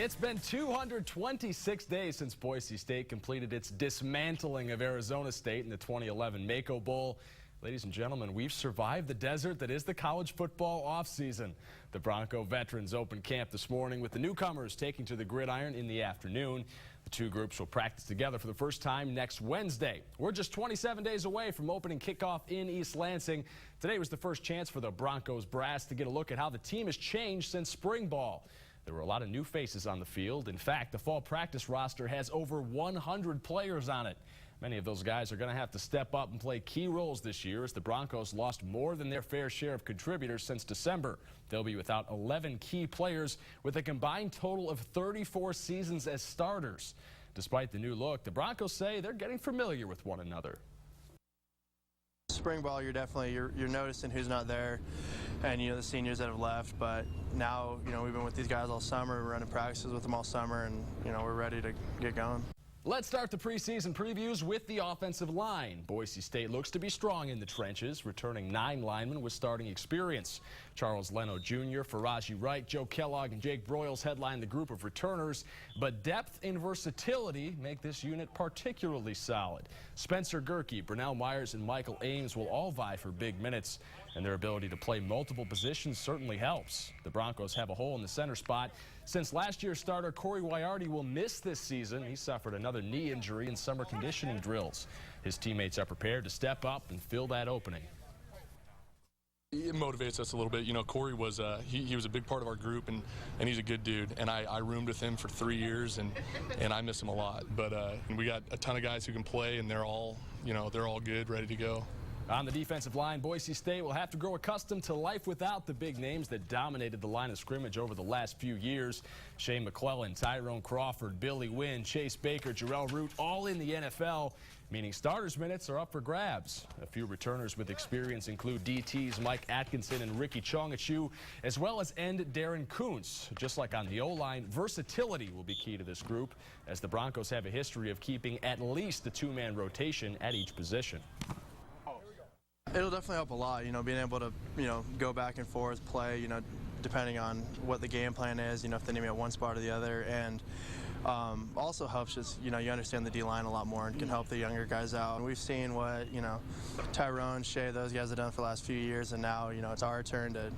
It's been 226 days since Boise State completed its dismantling of Arizona State in the 2011 Mako Bowl. Ladies and gentlemen, we've survived the desert that is the college football offseason. The Bronco veterans opened camp this morning with the newcomers taking to the gridiron in the afternoon. The two groups will practice together for the first time next Wednesday. We're just 27 days away from opening kickoff in East Lansing. Today was the first chance for the Broncos brass to get a look at how the team has changed since spring ball. There were a lot of new faces on the field. In fact, the fall practice roster has over 100 players on it. Many of those guys are going to have to step up and play key roles this year as the Broncos lost more than their fair share of contributors since December. They'll be without 11 key players with a combined total of 34 seasons as starters. Despite the new look, the Broncos say they're getting familiar with one another. Spring ball, you're noticing who's not there, and the seniors that have left. But now we've been with these guys all summer. We're running practices with them all summer, and we're ready to get going. Let's start the preseason previews with the offensive line. Boise State looks to be strong in the trenches, returning 9 linemen with starting experience. Charles Leno Jr., Faraji Wright, Joe Kellogg, and Jake Broyles headline the group of returners, but depth and versatility make this unit particularly solid. Spencer Gerke, Brunell Myers, and Michael Ames will all vie for big minutes, and their ability to play multiple positions certainly helps. The Broncos have a hole in the center spot. Since last year's starter Corey Waiardi will miss this season, he suffered another knee injury in summer conditioning drills. His teammates are prepared to step up and fill that opening. It motivates us a little bit. Corey was he was a big part of our group, and he's a good dude. And I roomed with him for 3 years, and I miss him a lot. But we got a ton of guys who can play, and they're all good, ready to go. On the defensive line, Boise State will have to grow accustomed to life without the big names that dominated the line of scrimmage over the last few years. Shane McClellan, Tyrone Crawford, Billy Wynn, Chase Baker, Jarrell Root, all in the NFL, meaning starters' minutes are up for grabs. A few returners with experience include DTs Mike Atkinson and Ricky Chongachu, as well as end Darren Kuntz. Just like on the O-line, versatility will be key to this group, as the Broncos have a history of keeping at least a 2-man rotation at each position. It'll definitely help a lot, being able to, go back and forth, play, depending on what the game plan is, if they need me at one spot or the other. And also helps just, you understand the D-line a lot more and can help the younger guys out. And we've seen what, Tyrone, Shea, those guys have done for the last few years, and now, it's our turn to,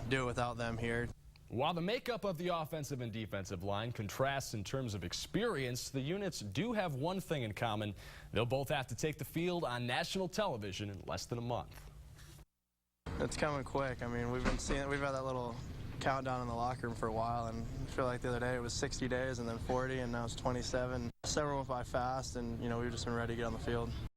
do it without them here. While the makeup of the offensive and defensive line contrasts in terms of experience, the units do have one thing in common. They'll both have to take the field on national television in less than a month. It's coming quick. I mean, we've had that little countdown in the locker room for a while, and I feel like the other day it was 60 days and then 40, and now it's 27. Several went by fast, and we've just been ready to get on the field.